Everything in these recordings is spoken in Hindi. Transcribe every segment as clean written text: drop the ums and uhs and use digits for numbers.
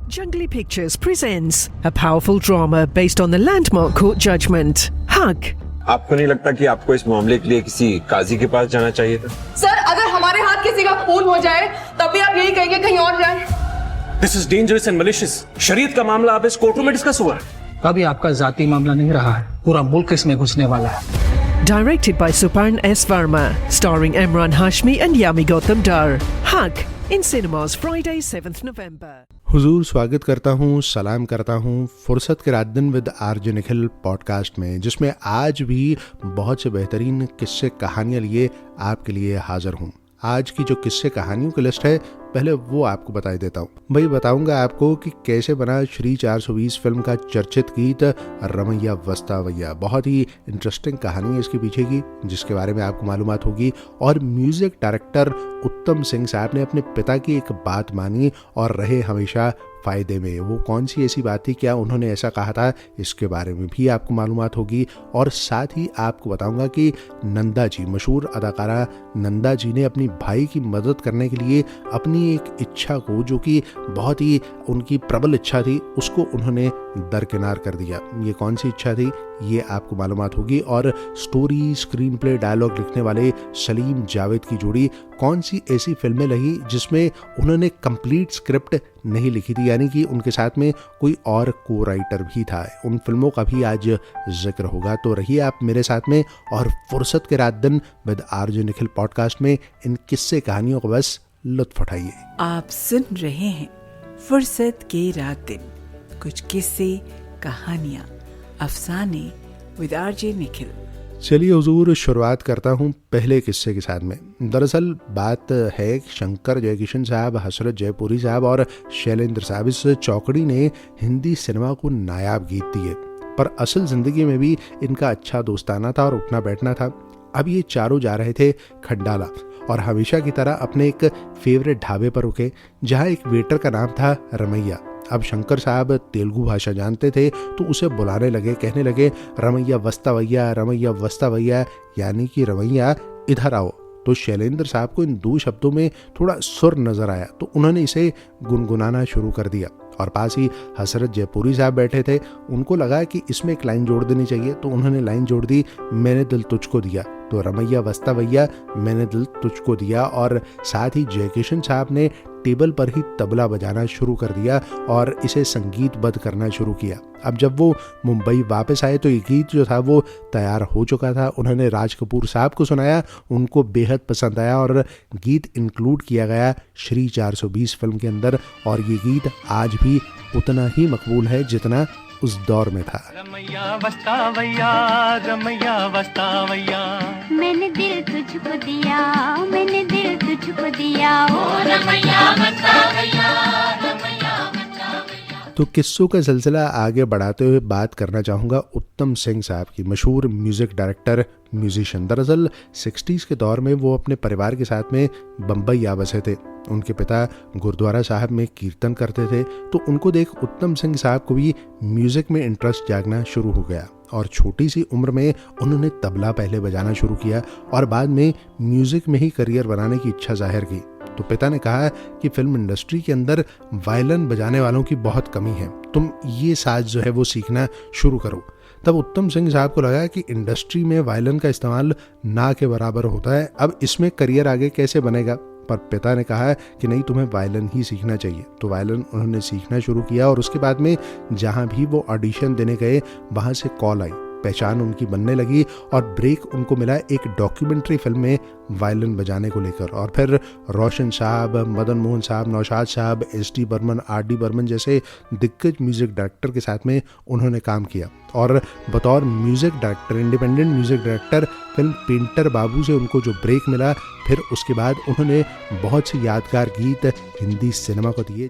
Jungly Pictures presents a powerful drama based on the landmark court judgment, Haq. आपको नहीं लगता कि आपको इस मामले के लिए किसी काजी के पास जाना चाहिए था? सर, अगर हमारे हाथ किसी का खून हो जाए तब भी आप यही कहेंगे कहीं और जाए। This is dangerous and malicious. शरीयत का मामला आप इस कोर्ट में डिस्कस हुआ है। अभी आपका जाती मामला नहीं रहा है, पूरा मुल्क इसमें घुसने वाला है। Directed by Suparn S. Verma, starring Imran Hashmi and Yami Gautam Dar. Haq in cinemas Friday 7th November. हुजूर स्वागत करता हूँ, सलाम करता हूँ फुर्सत के रात दिन विद आरजे निखिल पॉडकास्ट में, जिसमें आज भी बहुत से बेहतरीन किस्से कहानियाँ लिए आपके लिए हाजिर हूँ। आज की जो किस्से कहानियों की लिस्ट है, पहले वो आपको बताई देता हूँ। भाई बताऊंगा आपको कि कैसे बना श्री 420 फिल्म का चर्चित गीत रमैया वस्तावैया। बहुत ही इंटरेस्टिंग कहानी है इसके पीछे की, जिसके बारे में आपको मालूमात होगी। और म्यूजिक डायरेक्टर उत्तम सिंह साहब ने अपने पिता की एक बात मानी और रहे हमेशा फायदे में। वो कौन सी ऐसी बात थी, क्या उन्होंने ऐसा कहा था, इसके बारे में भी आपको मालूमात होगी। और साथ ही आपको बताऊंगा कि नंदा जी, मशहूर अदाकारा नंदा जी ने अपनी भाई की मदद करने के लिए अपनी एक इच्छा को, जो कि बहुत ही उनकी प्रबल इच्छा थी, उसको उन्होंने दरकिनार कर दिया। ये कौन सी इच्छा थी, ये आपको मालूमात होगी। और स्टोरी, स्क्रीन प्ले, डायलॉग लिखने वाले सलीम जावेद की जोड़ी कौन सी ऐसी फिल्में लगी जिसमें उन्होंने कंप्लीट स्क्रिप्ट नहीं लिखी थी, यानी कि उनके साथ में कोई और को राइटर भी था। उन फिल्मों का भी आज जिक्र होगा। तो रहिए आप मेरे साथ में और फुर्सत के रात दिन विद आरजे निखिल पॉडकास्ट में इन किस्से कहानियों को बस लुत्फ उठाइए। आप सुन रहे हैं फुर्सत के रात दिन, कुछ किस्से कहानियां अफसाने विद आरजे निखिल। चलिए हुजूर, शुरुआत करता हूँ पहले किस्से के साथ में। दरअसल बात है शंकर जयकिशन साहब, हसरत जयपुरी साहब और शैलेंद्र साहब, इस चौकड़ी ने हिंदी सिनेमा को नायाब गीत दिए, पर असल जिंदगी में भी इनका अच्छा दोस्ताना था और उठना बैठना था। अब ये चारों जा रहे थे खंडाला और हमेशा की तरह अपने एक फेवरेट ढाबे पर रुके, जहाँ एक वेटर का नाम था रमैया। अब शंकर साहब तेलुगु भाषा जानते थे, तो उसे बुलाने लगे, कहने लगे रमैया वस्तावैया, रमैया वस्तावैया, यानी कि रमैया इधर आओ। तो शैलेंद्र साहब को इन दो शब्दों में थोड़ा सुर नजर आया, तो उन्होंने इसे गुनगुनाना शुरू कर दिया। और पास ही हसरत जयपुरी साहब बैठे थे, उनको लगा कि इसमें एक लाइन जोड़ देनी चाहिए, तो उन्होंने लाइन जोड़ दी, मैंने दिल तुझको दिया। तो रमैया वस्तावैया, मैंने दिल तुझको दिया। और साथ ही जयकिशन साहब ने टेबल पर ही तबला बजाना शुरू कर दिया और इसे संगीतबद्ध करना शुरू किया। अब जब वो मुंबई वापस आए तो ये गीत जो था वो तैयार हो चुका था। उन्होंने राज कपूर साहब को सुनाया, उनको बेहद पसंद आया और गीत इंक्लूड किया गया श्री 420 फिल्म के अंदर। और ये गीत आज भी उतना ही मकबूल है जितना उस दौर में था। रमैया वस्तावैया, रमैया वस्तावैया, मैंने दिल तुझको दिया, मैंने दिल तुझको दिया, ओ रमैया वस्तावैया, रमैया वस्तावैया। तो किस्सों का सिलसिला आगे बढ़ाते हुए बात करना चाहूँगा उत्तम सिंह साहब की, मशहूर म्यूजिक डायरेक्टर, म्यूजिशियन। दरअसल 60s के दौर में वो अपने परिवार के साथ में बम्बई आ बसे थे। उनके पिता गुरुद्वारा साहब में कीर्तन करते थे, तो उनको देख उत्तम सिंह साहब को भी म्यूजिक में इंटरेस्ट जागना शुरू हो गया और छोटी सी उम्र में उन्होंने तबला पहले बजाना शुरू किया और बाद में म्यूजिक में ही करियर बनाने की इच्छा जाहिर की। तो पिता ने कहा कि फिल्म इंडस्ट्री के अंदर वायलिन बजाने वालों की बहुत कमी है, तुम ये साज जो है वो सीखना शुरू करो। तब उत्तम सिंह साहब को लगा कि इंडस्ट्री में वायलिन का इस्तेमाल ना के बराबर होता है, अब इसमें करियर आगे कैसे बनेगा। पर पिता ने कहा कि नहीं, तुम्हें वायलिन ही सीखना चाहिए। तो वायलिन उन्होंने सीखना शुरू किया और उसके बाद में जहाँ भी वो ऑडिशन देने गए, वहाँ से कॉल आई, पहचान उनकी बनने लगी और ब्रेक उनको मिला एक डॉक्यूमेंट्री फिल्म में वायलिन बजाने को लेकर। और फिर रोशन साहब, मदन मोहन साहब, नौशाद साहब, एस.डी. बर्मन, आर.डी. बर्मन जैसे दिग्गज म्यूजिक डायरेक्टर के साथ में उन्होंने काम किया। और बतौर music director, independent music director, film Painter Babu से उनको जो ब्रेक मिला, फिर उसके बाद उन्होंने बहुत से यादगार गीत हिंदी सिनेमा को दिए।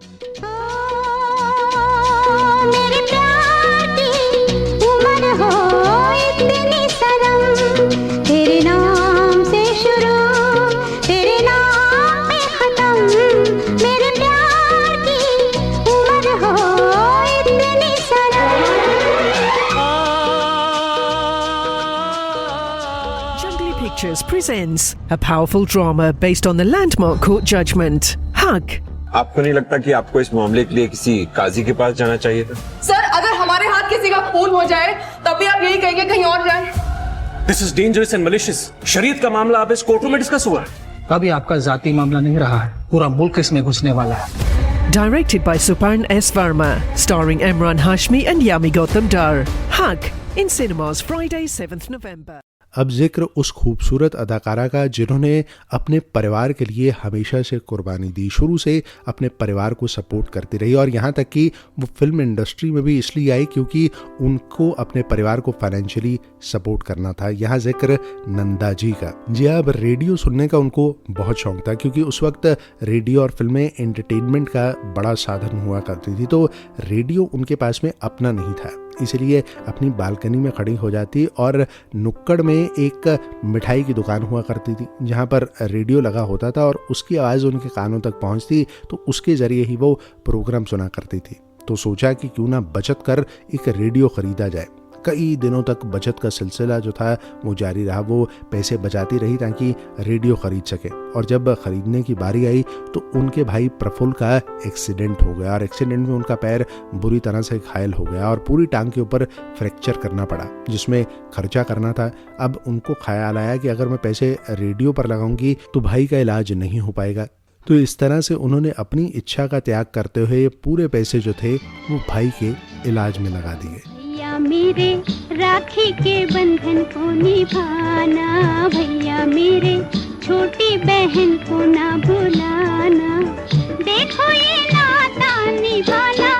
तेरे नाम से शुरू, तेरे नाम पे खत्म, मेरे प्यार की उम्र हो इतनी सनम। Jungly Pictures presents a powerful drama based on the landmark court judgment, Haq. आपको नहीं लगता कि आपको इस मामले के लिए किसी काजी के पास जाना चाहिए था? सर अगर हमारे हाथ किसी का खून हो जाए तब भी आप यही कहेंगे कहीं और जाए। This is dangerous and malicious. शरीयत का मामला अब इस कोर्टरूम में डिस्कस हुआ है। अभी आपका जाती मामला नहीं रहा है, पूरा मुल्क इसमें घुसने वाला है। Directed by Suparn S. Varma, starring Emran Hashmi and Yami Gautam Dar. Hug in cinemas Friday 7th November. अब जिक्र उस खूबसूरत अदाकारा का जिन्होंने अपने परिवार के लिए हमेशा से कुर्बानी दी, शुरू से अपने परिवार को सपोर्ट करती रही और यहाँ तक कि वो फिल्म इंडस्ट्री में भी इसलिए आई क्योंकि उनको अपने परिवार को फाइनेंशियली सपोर्ट करना था। यहाँ जिक्र नंदा जी का। जी अब रेडियो सुनने का उनको बहुत शौक था क्योंकि उस वक्त रेडियो और फिल्में एंटरटेनमेंट का बड़ा साधन हुआ करती थी, तो रेडियो उनके पास में अपना नहीं था, इसलिए अपनी बालकनी में खड़ी हो जाती और नुक्कड़ में एक मिठाई की दुकान हुआ करती थी जहां पर रेडियो लगा होता था और उसकी आवाज़ उनके कानों तक पहुंचती, तो उसके ज़रिए ही वो प्रोग्राम सुना करती थी। तो सोचा कि क्यों ना बचत कर एक रेडियो ख़रीदा जाए। कई दिनों तक बचत का सिलसिला जो था वो जारी रहा, वो पैसे बचाती रही ताकि रेडियो ख़रीद सके। और जब ख़रीदने की बारी आई तो उनके भाई प्रफुल्ल का एक्सीडेंट हो गया और एक्सीडेंट में उनका पैर बुरी तरह से घायल हो गया और पूरी टांग के ऊपर फ्रैक्चर करना पड़ा, जिसमें खर्चा करना था। अब उनको ख्याल आया कि अगर मैं पैसे रेडियो पर लगाऊंगी तो भाई का इलाज नहीं हो पाएगा, तो इस तरह से उन्होंने अपनी इच्छा का त्याग करते हुए पूरे पैसे जो थे वो भाई के इलाज में लगा दिए। भैया मेरे राखी के बंधन को निभाना, भैया मेरे छोटी बहन को ना भुलाना, देखो ये नाता निभाना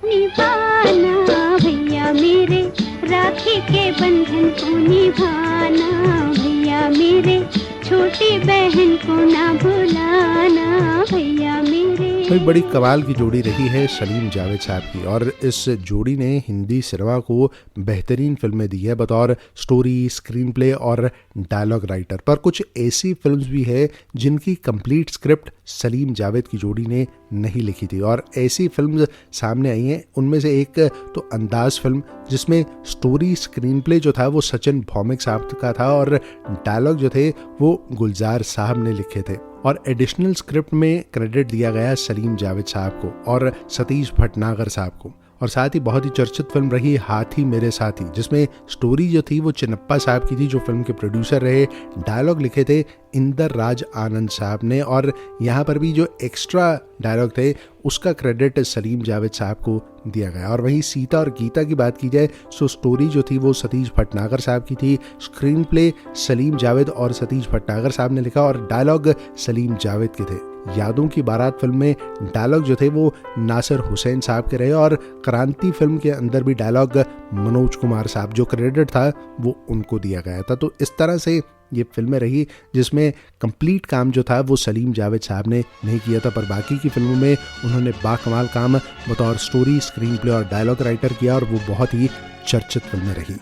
निभाना, भैया मेरे राखी के बंधन को निभाना, भैया मेरे छोटी बहन को ना भुलाना, भैया मेरे। भाई बड़ी कमाल की जोड़ी रही है सलीम जावेद साहब की और इस जोड़ी ने हिंदी सिनेमा को बेहतरीन फिल्में दी है बतौर स्टोरी, स्क्रीन प्ले और डायलॉग राइटर। पर कुछ ऐसी फिल्म्स भी है जिनकी कंप्लीट स्क्रिप्ट सलीम जावेद की जोड़ी ने नहीं लिखी थी और ऐसी फिल्म्स सामने आई हैं। उनमें से एक तो अंदाज फिल्म, जिसमें स्टोरी, स्क्रीन प्ले जो था वो सचिन भौमिक साहब का था और डायलॉग जो थे वो गुलजार साहब ने लिखे थे और एडिशनल स्क्रिप्ट में क्रेडिट दिया गया सलीम जावेद साहब को और सतीश भटनागर साहब को। और साथ ही बहुत ही चर्चित फिल्म रही हाथी मेरे साथी, जिसमें स्टोरी जो थी वो चिन्नप्पा साहब की थी जो फिल्म के प्रोड्यूसर रहे। डायलॉग लिखे थे इंदर राज आनंद साहब ने और यहाँ पर भी जो एक्स्ट्रा डायलॉग थे उसका क्रेडिट सलीम जावेद साहब को दिया गया। और वहीं सीता और गीता की बात की जाए तो स्टोरी जो थी वो सतीश भटनागर साहब की थी, स्क्रीन प्ले सलीम जावेद और सतीश भटनागर साहब ने लिखा और डायलॉग सलीम जावेद के थे। यादों की बारात फिल्म में डायलॉग जो थे वो नासिर हुसैन साहब के रहे और क्रांति फिल्म के अंदर भी डायलॉग मनोज कुमार साहब, जो क्रेडिट था वो उनको दिया गया था। तो इस तरह से ये फिल्में रही जिसमें कंप्लीट काम जो था वो सलीम जावेद साहब ने नहीं किया था, पर बाकी की फिल्मों में उन्होंने बाकमाल काम बतौर स्टोरी, स्क्रीन प्ले और डायलॉग राइटर किया और वो बहुत ही चर्चित फिल्में रही।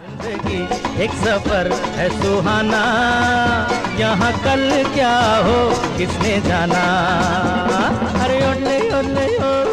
एक सफर है सुहाना, यहाँ कल क्या हो किसने जाना। अरे ओले ओले ओले।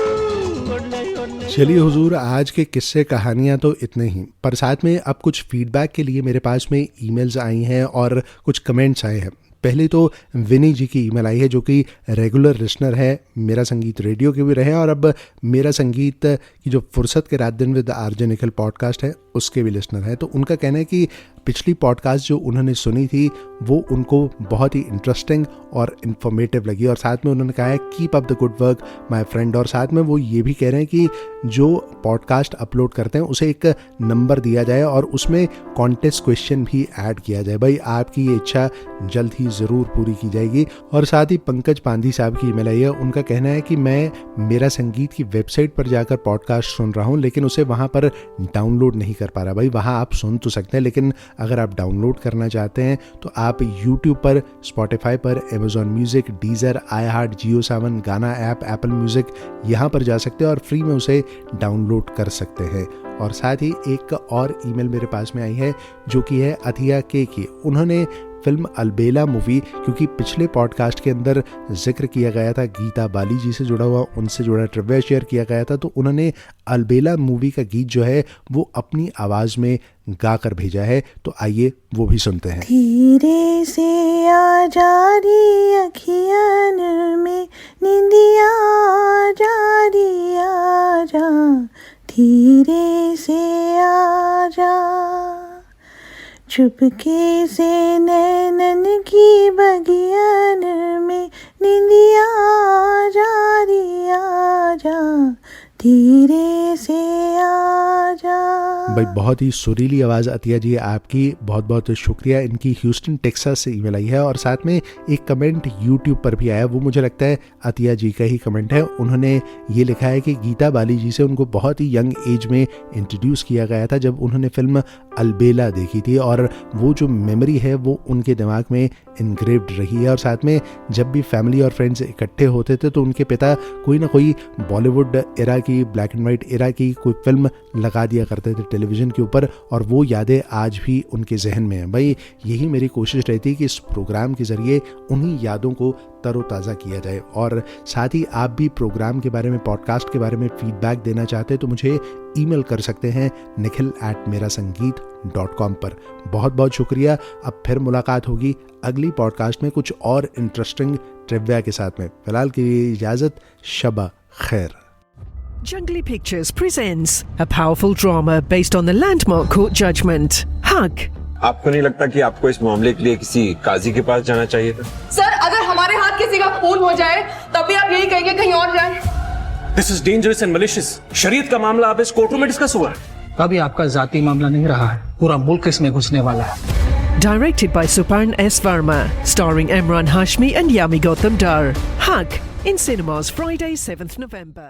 चलिए हुजूर, आज के किस्से कहानियाँ तो इतने ही, पर साथ में अब कुछ फीडबैक के लिए मेरे पास में ईमेल्स आई हैं और कुछ कमेंट्स आए हैं। पहले तो विनी जी की ईमेल आई है जो कि रेगुलर लिसनर है, मेरा संगीत रेडियो के भी रहे और अब मेरा संगीत की जो फुर्सत के रात दिन विद आरजे निखिल पॉडकास्ट है उसके भी लिसनर है। तो उनका कहना है कि पिछली पॉडकास्ट जो उन्होंने सुनी थी वो उनको बहुत ही इंटरेस्टिंग और इन्फॉर्मेटिव लगी और साथ में उन्होंने कहा है keep up the good work my friend. और साथ में वो ये भी कह रहे हैं कि जो पॉडकास्ट अपलोड करते हैं उसे एक नंबर दिया जाए और उसमें कॉन्टेस्ट क्वेश्चन भी ऐड किया जाए। भाई आपकी ये इच्छा जल्द ही ज़रूर पूरी की जाएगी। और साथ ही पंकज पांधी साहब की ईमेल आई है, उनका कहना है कि मैं मेरा संगीत की वेबसाइट पर जाकर पॉडकास्ट सुन रहा हूँ लेकिन उसे वहाँ पर डाउनलोड नहीं कर पा रहा। भाई वहाँ आप सुन तो सकते हैं लेकिन अगर आप डाउनलोड करना चाहते हैं तो आप यूट्यूब पर, स्पॉटिफाई पर, अमेजॉन म्यूजिक, डीजर, iHeart, JioSaavn, गाना ऐप, एप्पल म्यूजिक, यहाँ पर जा सकते हैं और फ्री में उसे डाउनलोड कर सकते हैं। और साथ ही एक और ईमेल मेरे पास में आई है जो कि है अथिया के की। उन्होंने फिल्म अलबेला मूवी, क्योंकि पिछले पॉडकास्ट के अंदर जिक्र किया गया था गीता बाली जी से जुड़ा हुआ, उनसे जुड़ा ट्रिविया शेयर किया गया था, तो उन्होंने अलबेला मूवी का गीत जो है वो अपनी आवाज़ में गा कर भेजा है। तो आइए वो भी सुनते हैं। धीरे से आ जा री अखियन में निंदिया जा री आ जा, धीरे से आ जा, चुपके से नैनन की बगियन में निंदिया जा री आ जा, धीरे से आ जा। भाई बहुत ही सुरीली आवाज़ अतिया जी आपकी, बहुत बहुत शुक्रिया। इनकी ह्यूस्टन टेक्सास से ईमेल आई है और साथ में एक कमेंट यूट्यूब पर भी आया, वो मुझे लगता है अतिया जी का ही कमेंट है। उन्होंने ये लिखा है कि गीता बाली जी से उनको बहुत ही यंग एज में इंट्रोड्यूस किया गया था जब उन्होंने फिल्म अलबेला देखी थी, और वो जो मेमोरी है वो उनके दिमाग में इनग्रेव्ड रही है। और साथ में जब भी फैमिली और फ्रेंड्स इकट्ठे होते थे तो उनके पिता कोई ना कोई बॉलीवुड एरा की, ब्लैक एंड वाइट एरा की कोई फिल्म लगा दिया करते थे टेलीविज़न के ऊपर, और वो यादें आज भी उनके जहन में हैं। भाई यही मेरी कोशिश रहती है कि इस प्रोग्राम के ज़रिए उन्हीं यादों को तरोताज़ा किया जाए। और साथ ही आप भी प्रोग्राम के बारे में, पॉडकास्ट के बारे में फीडबैक देना चाहते हैं तो मुझे ईमेल कर सकते हैं nikhil@merasangeet.com पर। बहुत बहुत शुक्रिया। अब फिर मुलाकात होगी अगली पॉडकास्ट में कुछ और इंटरेस्टिंग ट्रिविया के साथ में। फिलहाल के लिए इजाज़त, शबा खैर। Jungly Pictures presents a powerful drama based on the landmark court judgment, Haq. आपको नहीं लगता कि आपको इस मामले के लिए किसी काजी के पास जाना चाहिए था? सर, अगर हमारे हाथ किसी का खून हो जाए तब भी आप यही कहेंगे कहीं और जाए। This is dangerous and malicious. शरीयत का मामला अब इस कोर्टरूम में डिस्कस हुआ है। अभी आपका जाती मामला नहीं रहा है, पूरा मुल्क इसमें घुसने वाला है। Directed by Suparn S. Verma, starring Emran Hashmi and Yami Gautam Dar. Haq in cinemas Friday 7th November.